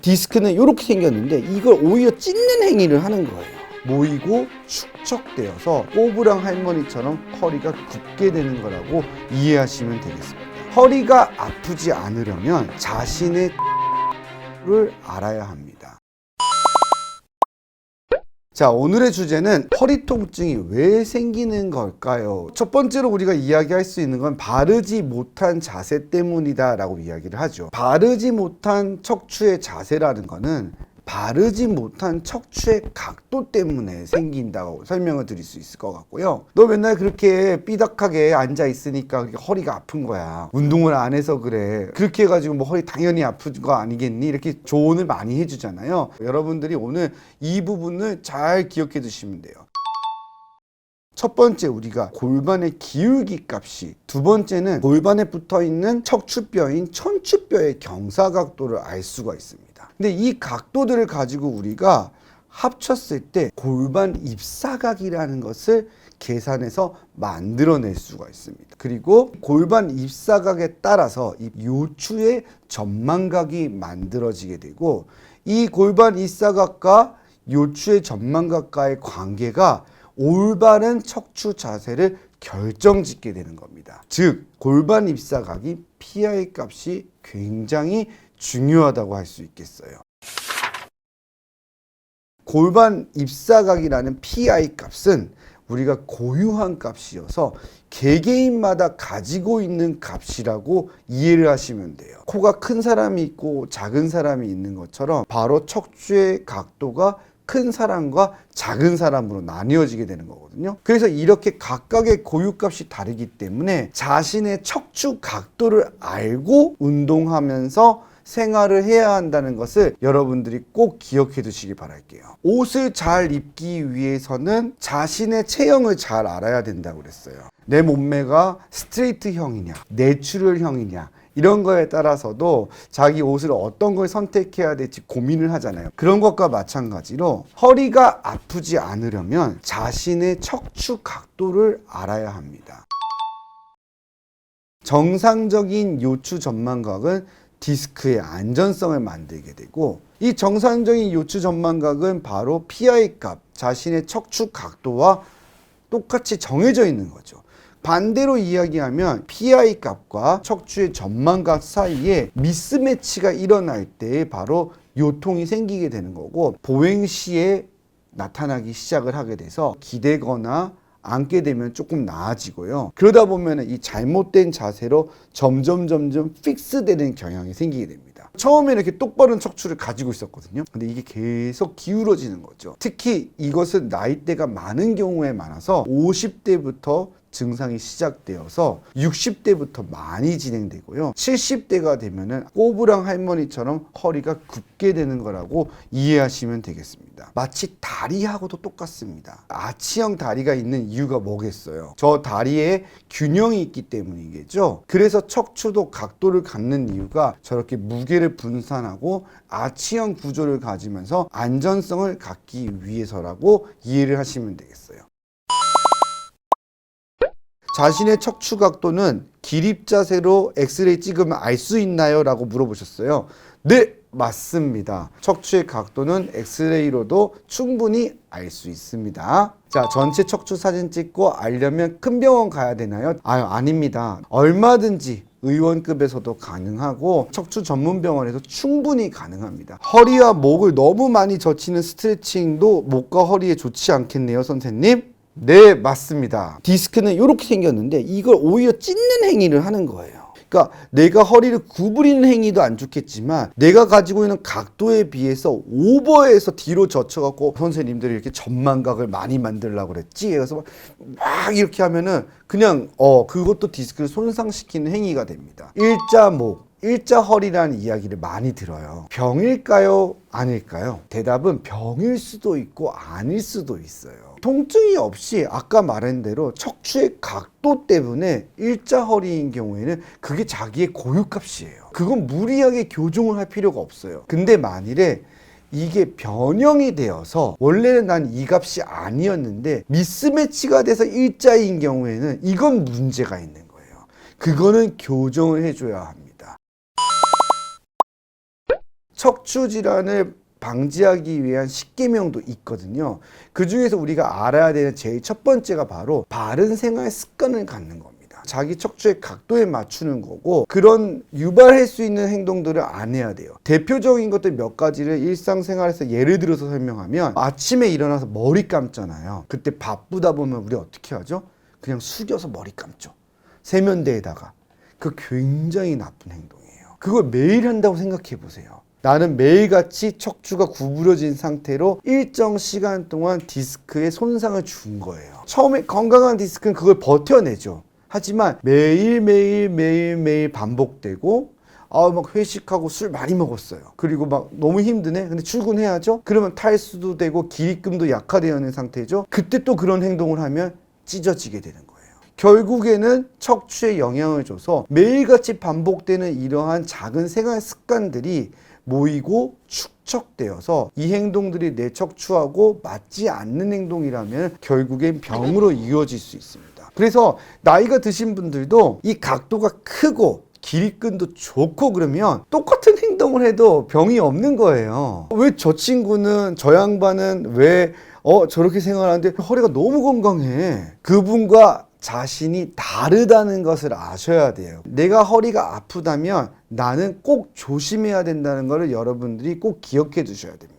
디스크는 이렇게 생겼는데 이걸 오히려 찢는 행위를 하는 거예요. 모이고 축적되어서 꼬부랑 할머니처럼 허리가 굽게 되는 거라고 이해하시면 되겠습니다. 허리가 아프지 않으려면 자신의 를 알아야 합니다. 자, 오늘의 주제는 허리 통증이 왜 생기는 걸까요? 첫 번째로 우리가 이야기할 수 있는 건 바르지 못한 자세 때문이다 라고 이야기를 하죠. 바르지 못한 척추의 자세라는 거는 바르지 못한 척추의 각도 때문에 생긴다고 설명을 드릴 수 있을 것 같고요. 너 맨날 그렇게 삐딱하게 앉아 있으니까 허리가 아픈 거야. 운동을 안 해서 그래. 그렇게 해가지고 뭐 허리 당연히 아픈 거 아니겠니? 이렇게 조언을 많이 해주잖아요. 여러분들이 오늘 이 부분을 잘 기억해 두시면 돼요. 첫 번째, 우리가 골반의 기울기 값이, 두 번째는 골반에 붙어 있는 척추뼈인 천추뼈의 경사각도를 알 수가 있습니다. 근데 이 각도들을 가지고 우리가 합쳤을 때 골반 입사각이라는 것을 계산해서 만들어낼 수가 있습니다. 그리고 골반 입사각에 따라서 이 요추의 전망각이 만들어지게 되고, 이 골반 입사각과 요추의 전망각과의 관계가 올바른 척추 자세를 결정짓게 되는 겁니다. 즉, 골반 입사각이 PI 값이 굉장히 중요하다고 할 수 있겠어요. 골반 입사각이라는 PI 값은 우리가 고유한 값이어서 개개인마다 가지고 있는 값이라고 이해를 하시면 돼요. 코가 큰 사람이 있고 작은 사람이 있는 것처럼 바로 척추의 각도가 큰 사람과 작은 사람으로 나뉘어지게 되는 거거든요. 그래서 이렇게 각각의 고유값이 다르기 때문에 자신의 척추 각도를 알고 운동하면서 생활을 해야 한다는 것을 여러분들이 꼭 기억해 두시기 바랄게요. 옷을 잘 입기 위해서는 자신의 체형을 잘 알아야 된다고 그랬어요. 내 몸매가 스트레이트형이냐, 내추럴형이냐, 이런 거에 따라서도 자기 옷을 어떤 걸 선택해야 될지 고민을 하잖아요. 그런 것과 마찬가지로 허리가 아프지 않으려면 자신의 척추 각도를 알아야 합니다. 정상적인 요추 전망각은 디스크의 안전성을 만들게 되고, 이 정상적인 요추 전망각은 바로 PI 값, 자신의 척추 각도와 똑같이 정해져 있는 거죠. 반대로 이야기하면 PI 값과 척추의 전망각 사이에 미스매치가 일어날 때 바로 요통이 생기게 되는 거고, 보행 시에 나타나기 시작을 하게 돼서 기대거나 앉게 되면 조금 나아지고요. 그러다 보면 이 잘못된 자세로 점점 픽스되는 경향이 생기게 됩니다. 처음에는 이렇게 똑바른 척추를 가지고 있었거든요. 근데 이게 계속 기울어지는 거죠. 특히 이것은 나이대가 많은 경우에 많아서 50대부터 증상이 시작되어서 60대부터 많이 진행되고요. 70대가 되면은 꼬부랑 할머니처럼 허리가 굽게 되는 거라고 이해하시면 되겠습니다. 마치 다리하고도 똑같습니다. 아치형 다리가 있는 이유가 뭐겠어요? 저 다리에 균형이 있기 때문이겠죠. 그래서 척추도 각도를 갖는 이유가 저렇게 무게를 분산하고 아치형 구조를 가지면서 안전성을 갖기 위해서라고 이해를 하시면 되겠어요. 자신의 척추 각도는 기립 자세로 엑스레이 찍으면 알 수 있나요? 라고 물어보셨어요. 네, 맞습니다. 척추의 각도는 엑스레이로도 충분히 알 수 있습니다. 자, 전체 척추 사진 찍고 알려면 큰 병원 가야 되나요? 아닙니다. 얼마든지 의원급에서도 가능하고 척추 전문 병원에서 충분히 가능합니다. 허리와 목을 너무 많이 젖히는 스트레칭도 목과 허리에 좋지 않겠네요, 선생님? 네, 맞습니다. 디스크는 이렇게 생겼는데 이걸 오히려 찢는 행위를 하는 거예요. 그러니까 내가 허리를 구부리는 행위도 안 좋겠지만 내가 가지고 있는 각도에 비해서 오버해서 뒤로 젖혀갖고 선생님들이 이렇게 전망각을 많이 만들려고 그랬지. 그래서 막 이렇게 하면은 그냥 그것도 디스크를 손상시키는 행위가 됩니다. 일자목, 일자허리라는 이야기를 많이 들어요. 병일까요? 아닐까요? 대답은 병일 수도 있고 아닐 수도 있어요. 통증이 없이 아까 말한 대로 척추의 각도 때문에 일자허리인 경우에는 그게 자기의 고유값이에요. 그건 무리하게 교정을 할 필요가 없어요. 근데 만일에 이게 변형이 되어서 원래는 난 이 값이 아니었는데 미스매치가 돼서 일자인 경우에는 이건 문제가 있는 거예요. 그거는 교정을 해줘야 합니다. 척추 질환을 방지하기 위한 10계명도 있거든요. 그 중에서 우리가 알아야 되는 제일 첫 번째가 바로 바른 생활 습관을 갖는 겁니다. 자기 척추의 각도에 맞추는 거고, 그런 유발할 수 있는 행동들을 안 해야 돼요. 대표적인 것들 몇 가지를 일상생활에서 예를 들어서 설명하면, 아침에 일어나서 머리 감잖아요. 그때 바쁘다 보면 우리 어떻게 하죠? 그냥 숙여서 머리 감죠. 세면대에다가. 그 굉장히 나쁜 행동이에요. 그걸 매일 한다고 생각해 보세요. 나는 매일같이 척추가 구부러진 상태로 일정 시간 동안 디스크에 손상을 준 거예요. 처음에 건강한 디스크는 그걸 버텨내죠. 하지만 매일 반복되고, 막 회식하고 술 많이 먹었어요. 그리고 막 너무 힘드네. 근데 출근해야죠. 그러면 탈수도 되고 기립근도 약화되어 있는 상태죠. 그때 또 그런 행동을 하면 찢어지게 되는 거예요. 결국에는 척추에 영향을 줘서 매일같이 반복되는 이러한 작은 생활 습관들이 모이고 축적되어서 이 행동들이 내 척추하고 맞지 않는 행동이라면 결국엔 병으로 이어질 수 있습니다. 그래서 나이가 드신 분들도 이 각도가 크고 기립근도 좋고 그러면 똑같은 행동을 해도 병이 없는 거예요. 왜 저 친구는, 저 양반은 왜 저렇게 생활하는데 허리가 너무 건강해. 그분과 자신이 다르다는 것을 아셔야 돼요. 내가 허리가 아프다면 나는 꼭 조심해야 된다는 것을 여러분들이 꼭 기억해 두셔야 됩니다.